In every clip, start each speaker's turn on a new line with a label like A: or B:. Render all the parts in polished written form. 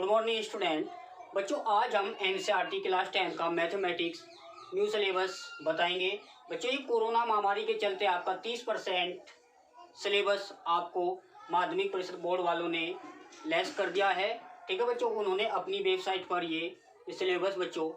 A: Good morning student. बच्चों आज हम एनसीईआरटी क्लास 10 का मैथमेटिक्स न्यू सिलेबस बताएंगे। बच्चों ये कोरोना महामारी के चलते आपका 30% सिलेबस आपको माध्यमिक परिषद बोर्ड वालों ने लेस कर दिया है। ठीक है बच्चों, उन्होंने अपनी वेबसाइट पर ये सिलेबस बच्चों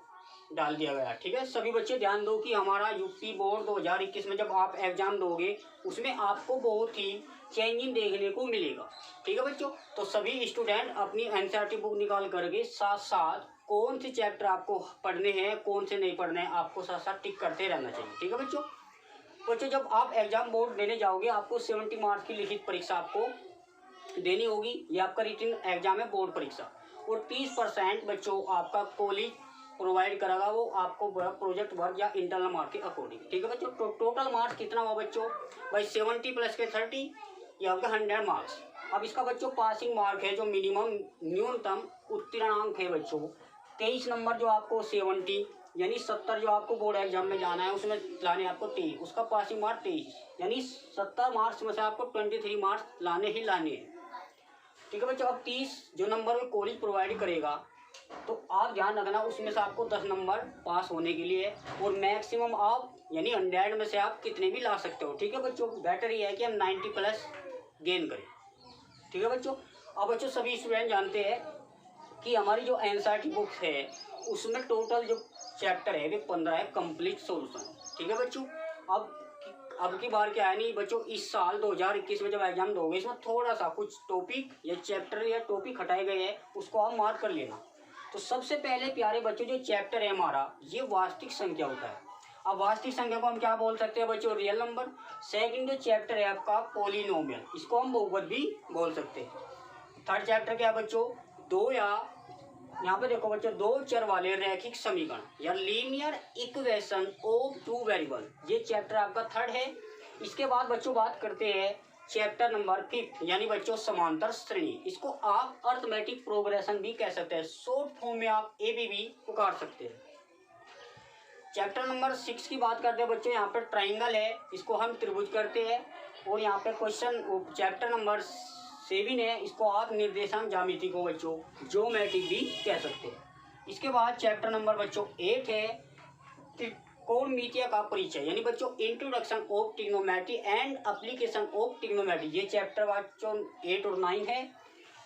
A: डाल दिया गया। ठीक है, सभी बच्चे ध्यान दो कि हमारा यूपी बोर्ड 2021 में जब आप एग्जाम दोगे उसमें आपको बहुत ही चेंजिंग देखने को मिलेगा। ठीक है बच्चों, तो सभी स्टूडेंट अपनी एनसीईआरटी बुक निकाल करके साथ साथ कौन से चैप्टर आपको पढ़ने हैं कौन से नहीं पढ़ने हैं आपको साथ साथ टिक करते रहना चाहिए। ठीक है बच्चों, जब आप एग्जाम बोर्ड देने जाओगे आपको 70 मार्क्स की लिखित परीक्षा आपको देनी होगी। ये आपका रिटन एग्जाम है, बोर्ड परीक्षा। और 30% बच्चों आपका कॉलेज प्रोवाइड करेगा, वो आपको प्रोजेक्ट वर्क या इंटरनल मार्क के अकॉर्डिंग। ठीक है बच्चों, तो टोटल मार्क्स कितना हुआ बच्चों भाई 70 प्लस के 30, ये आपका 100 मार्क्स। अब इसका बच्चों पासिंग मार्क है जो मिनिमम न्यूनतम उत्तीर्णांक है बच्चों 23 नंबर, जो आपको 70 यानी 70 जो आपको बोर्ड एग्जाम में जाना है उसमें लाने आपको 23, उसका पासिंग मार्क 23 यानी 70 मार्क्स में से आपको 23 मार्क्स लाने ही लाने हैं। ठीक है बच्चों, अब 30 जो नंबर में कॉलेज प्रोवाइड करेगा तो आप ध्यान रखना उसमें से आपको 10 नंबर पास होने के लिए और मैक्सिमम आप यानी 100 में से आप कितने भी ला सकते हो। ठीक है बच्चों, बेटर ये है कि हम 90 प्लस गेन करें। ठीक है बच्चों, अब बच्चों सभी स्टूडेंट जानते हैं कि हमारी जो एनसीईआरटी बुक्स है उसमें टोटल जो चैप्टर है वे 15 है, कंप्लीट सॉल्यूशन। ठीक है बच्चों, अब की बार क्या है नहीं बच्चों, इस साल 2021 में जब एग्जाम दोगे इसमें थोड़ा सा कुछ टॉपिक या चैप्टर या टॉपिक हटाए गए हैं, उसको आप मार्क कर लेना। तो सबसे पहले प्यारे बच्चों जो चैप्टर है हमारा ये वास्तविक संख्या होता है। अब वास्तविक संख्या को हम क्या बोल सकते हैं बच्चों, रियल नंबर। सेकंड जो चैप्टर है आपका पॉलिनोमियल, इसको हम बहुपद भी बोल सकते हैं। थर्ड चैप्टर क्या है बच्चों, दो या यहाँ पे देखो बच्चों दो चर वाले रैखिक समीकरण या linear equation of two variable, ये चैप्टर आपका थर्ड है। इसके बाद बच्चों बात करते हैं चैप्टर नंबर 5 यानी बच्चों समांतर श्रेणी, इसको आप अर्थमेटिक प्रोग्रेशन भी कह सकते हैं, शॉर्ट फॉर्म में आप एबीवी पुकार सकते हैं। चैप्टर नंबर 6 की बात करते हैं बच्चों, यहाँ पे ट्राइंगल है, इसको हम त्रिभुज करते हैं। और यहाँ पे क्वेश्चन चैप्टर नंबर 7 है, इसको आप निर्देशांक ज्यामिति को बच्चों ज्योमेट्रिक भी कह सकते हैं। इसके बाद चैप्टर नंबर बच्चों 8 है त्रिकोणमितीय का परिचय यानी बच्चों introduction of trigonometry and application of trigonometry, ये चैप्टर बच्चों 8 और 9 है।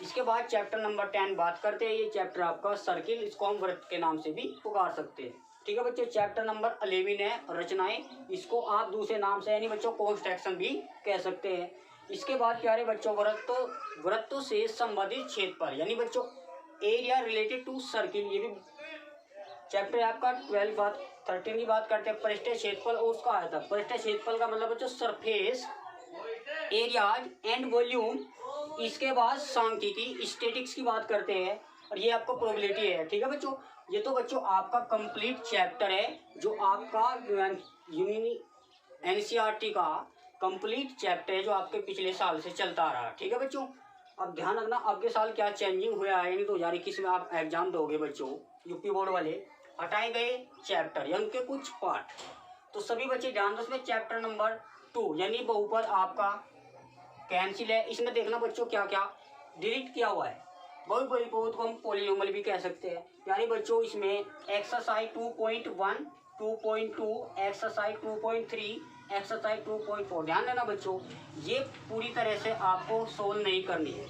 A: इसके बाद चैप्टर नंबर 10 बात करते हैं, ये चैप्टर आपका सर्किल, इसको हम वृत्त के नाम से भी पुकार सकते हैं। ठीक है बच्चों, चैप्टर नंबर 11 है रचनाएं, इसको आप दूसरे नाम से यानी बच्चों कंस्ट्रक्शन भी कह सकते हैं। इसके बाद प्यारे बच्चों वृत्तों से संबंधित क्षेत्रफल यानी बच्चों एरिया रिलेटेड टू सर्किल, ये भी चैप्टर आपका 13 की बात करते हैं। पृष्ठीय क्षेत्रफल और उसका आयतन, पृष्ठीय क्षेत्रफल का मतलब बच्चों सरफेस एरियाज एंड वॉल्यूम। इसके बाद सांख्यिकी स्टैटिक्स की बात करते हैं और ये आपका प्रोबेबिलिटी है। ठीक है बच्चों, ये तो बच्चों आपका कंप्लीट चैप्टर है जो आपका एनसीईआरटी का कंप्लीट चैप्टर है जो आपके पिछले साल से चलता आ रहा है। ठीक है बच्चों, अब ध्यान रखना अगले साल क्या चेंजिंग हुआ है, यानी 2021 में आप एग्जाम दोगे बच्चों यूपी बोर्ड वाले, हटाए गए चैप्टर या उनके कुछ पार्ट, तो सभी बच्चे ध्यान दो। उसमें चैप्टर नंबर 2 यानी बहुपद आपका कैंसिल है, इसमें देखना बच्चों क्या क्या डिलीट किया हुआ है। बहुत को हम पॉलिनोमियल भी कह सकते हैं। यानी बच्चों इसमें एक्सरसाइज 2.1, 2.2, एक्सरसाइज 2.3, एक्सरसाइज 2.4, ध्यान देना बच्चों ये पूरी तरह से आपको सोल्व नहीं करनी है,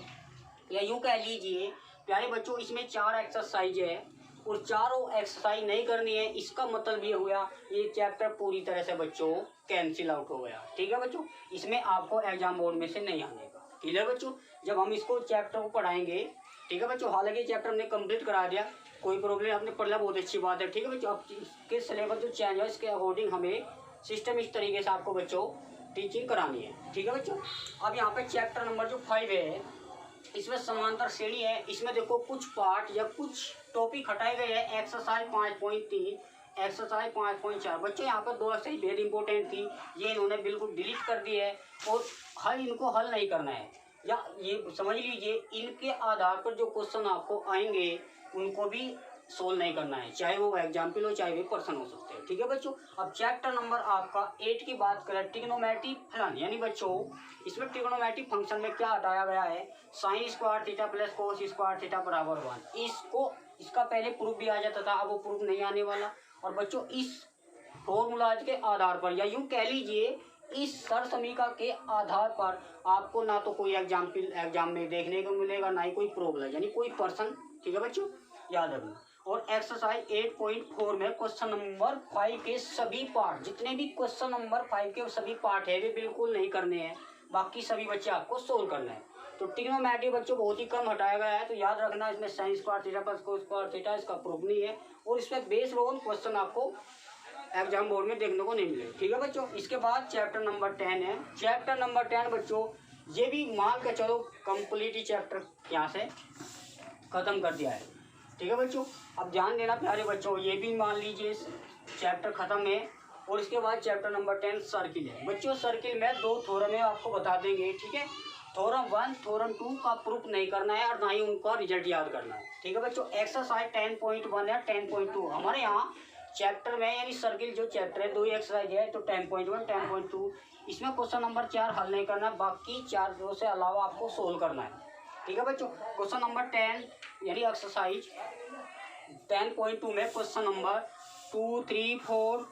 A: या यूँ कह लीजिए प्यारे बच्चों इसमें 4 एक्सरसाइज है और चारों एक्सरसाइज नहीं करनी है, इसका मतलब ये हुआ ये चैप्टर पूरी तरह से बच्चों कैंसिल आउट हो गया। ठीक है बच्चों, इसमें आपको एग्जाम बोर्ड में से नहीं आने का। क्लियर बच्चों, जब हम इसको चैप्टर को पढ़ाएंगे, ठीक है बच्चों, हालांकि चैप्टर हमने कंप्लीट करा दिया, कोई प्रॉब्लम आपने पढ़ लिया बहुत अच्छी बात है। ठीक है बच्चों, अब इसके सिलेबस जो चेंज है इसके अकॉर्डिंग हमें सिस्टम इस तरीके से आपको बच्चों टीचिंग करानी है। ठीक है बच्चों, अब यहाँ पे चैप्टर नंबर जो 5 है इसमें समांतर श्रेणी है, इसमें देखो कुछ पार्ट या कुछ टॉपिक हटाए गए हैं। एक्सरसाइज 5.3, एक्सरसाइज 5.4 बच्चों यहाँ पर 2 एक्सरसाइज वेरी इंपॉर्टेंट थी, ये इन्होंने बिल्कुल डिलीट कर दी है और इनको हल नहीं करना है, या ये समझ लीजिए इनके आधार पर जो क्वेश्चन आपको आएंगे उनको भी सोल्व नहीं करना है, चाहे वो एग्जाम्पल हो चाहे वो पर्सन हो सकते हैं। ठीक है बच्चों, अब चैप्टर नंबर आपका 8 की बात करें, ट्रिग्नोमेट्री फलन, यानी बच्चों इसमें ट्रिग्नोमेट्री फंक्शन में क्या हटाया गया है, sine square theta plus cos square theta बराबर 1। इसका पहले प्रूफ भी आ जाता था, अब वो प्रूफ नहीं आने वाला। और बच्चों इस फॉर्मूलाज के आधार पर, या यूँ कह लीजिए इस सर समीका के आधार पर आपको ना तो कोई एग्जाम में देखने को मिलेगा, ना ही कोई प्रॉब्लम यानी कोई पर्सन। ठीक है बच्चों, याद रखना। और एक्सरसाइज 8.4 में क्वेश्चन नंबर 5 के सभी पार्ट, जितने भी क्वेश्चन नंबर 5 के सभी पार्ट है वे बिल्कुल नहीं करने हैं, बाकी सभी बच्चे आपको सोल्व करना है। तो ट्रिग्नोमेट्री बच्चों बहुत ही कम हटाया गया है, तो याद रखना इसमें sine square theta plus cos square theta इसका प्रूफ नहीं है, और इसमें बेस्ड ऑन क्वेश्चन आपको एग्जाम बोर्ड में देखने को नहीं मिले। ठीक है बच्चों, इसके बाद चैप्टर नंबर 10 है। चैप्टर नंबर 10 बच्चों ये भी मान के चलो कंप्लीट ही चैप्टर यहाँ से खत्म कर दिया है। ठीक है बच्चों, अब ध्यान देना प्यारे बच्चों, ये भी मान लीजिए चैप्टर खत्म है। और इसके बाद चैप्टर नंबर 10 सर्किल है। बच्चों सर्किल में 2 थ्योरम है, आपको बता देंगे। ठीक है, थ्योरम 1 थ्योरम 2 का प्रूफ नहीं करना है और ना ही उनका रिजल्ट याद करना है। ठीक है बच्चों, एक्सरसाइज 10.1 है 10.2 हमारे यहाँ चैप्टर में, यानी सर्किल जो चैप्टर है 2 एक्सरसाइज है, तो 10.1 10.2 इसमें क्वेश्चन नंबर 4 हल नहीं करना, बाकी 4 से अलावा आपको सोल्व करना है। ठीक है बच्चों, क्वेश्चन नंबर 10 यानी एक्सरसाइज 10.2 में क्वेश्चन नंबर 2 3 4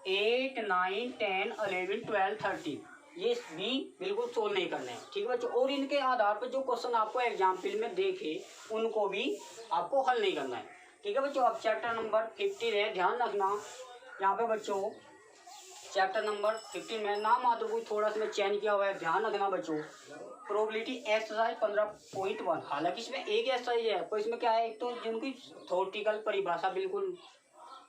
A: 8 9 10 11 12 13 ये भी बिल्कुल सोल्व नहीं करने हैं। ठीक है बच्चों, और इनके आधार पर जो क्वेश्चन आपको एग्जाम्पल में देखे उनको भी आपको हल नहीं करना है। ठीक है बच्चों, अब चैप्टर नंबर 15 है, ध्यान रखना यहाँ पे बच्चों चैप्टर नंबर 15 में नाम मात्र को थोड़ा सा मैं चेंज किया हुआ है, ध्यान रखना बच्चों। प्रोबेबिलिटी एक्सरसाइज 15.1, हालांकि इसमें एक एक्सरसाइज है, पर इसमें क्या है, एक तो जिनकी थ्योरेटिकल परिभाषा बिल्कुल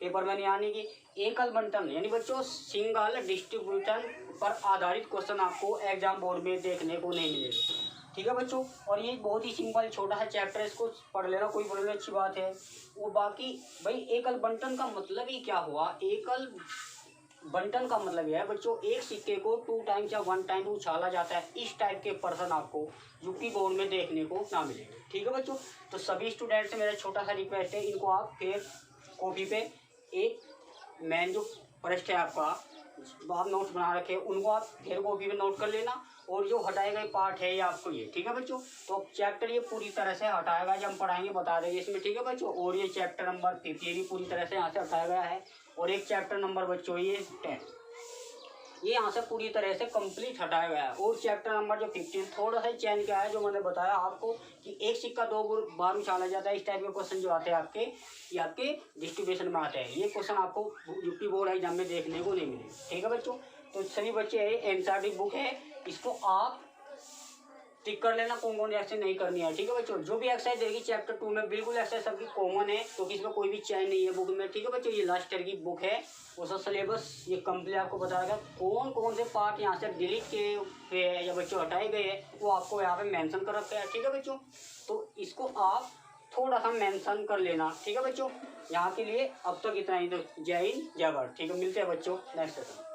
A: पेपर में नहीं आने की, एकल बंटन यानी बच्चों सिंगल डिस्ट्रीब्यूशन पर आधारित क्वेश्चन आपको एग्जाम बोर्ड में देखने को नहीं मिलेगा। ठीक है बच्चों, और ये बहुत ही सिंपल छोटा सा चैप्टर है, इसको पढ़ लेना, कोई प्रॉब्लम अच्छी बात है। वो बाकी भाई एकल बंटन का मतलब ही क्या हुआ, एकल बंटन का मतलब यह है बच्चों एक सिक्के को 2 टाइम्स या 1 टाइम उछाला जाता है, इस टाइप के पर्सन आपको यूपी बोर्ड में देखने को ना मिलेगा। ठीक है बच्चों, तो सभी स्टूडेंट से मेरा छोटा सा रिक्वेस्ट है, इनको आप फिर कॉपी पे एक मेन जो पृष्ठ है आपका आप नोट्स बना रखे उनको आप फिर कॉपी पे नोट कर लेना, और जो हटाए गए पार्ट है ये आपको ये। ठीक है बच्चों, तो चैप्टर ये पूरी तरह से हटाया गया, जब हम पढ़ाएंगे बता देंगे इसमें। ठीक है बच्चों, और ये चैप्टर नंबर 50 ये भी पूरी तरह से यहाँ से हटाया गया है, और एक चैप्टर नंबर बच्चों ये 10 ये यहाँ से पूरी तरह से कंप्लीट हटाया गया है। और चैप्टर नंबर जो 15 थोड़ा सा चेंज किया है, जो मैंने बताया आपको कि एक सिक्का 2 बार उछाला जाता है, इस टाइप के क्वेश्चन जो आते हैं आपके ये आपके डिस्ट्रीब्यूशन में आते हैं, ये क्वेश्चन आपको यूपी बोर्ड एग्जाम में देखने को नहीं मिले। ठीक है बच्चों, तो सभी बच्चे एनसीईआरटी बुक है, इसको आप टिक कर लेना, कौन कौन एक्सरसाइज नहीं करनी है। ठीक है बच्चों, जो भी एक्सरसाइज देगी चैप्टर 2 में बिल्कुल एक्सरसाइज सबकी कॉमन है, क्योंकि इसमें कोई भी चेंज नहीं है बुक में। ठीक है बच्चों, ये लास्ट ईयर की बुक है, वो सब सिलेबस ये कंप्लीट आपको बताएगा, कौन कौन से पार्ट यहाँ से डिलीट किए हुए हैं या बच्चों हटाए गए हैं वो आपको यहाँ पे मेंशन कर रखा है। ठीक है बच्चों, तो इसको आप थोड़ा सा मेंशन कर लेना। ठीक है बच्चों, यहाँ के लिए अब तक इतना ही, तो जय हिंद जय भारत। ठीक है, मिलते हैं बच्चों नेक्स्ट सेशन।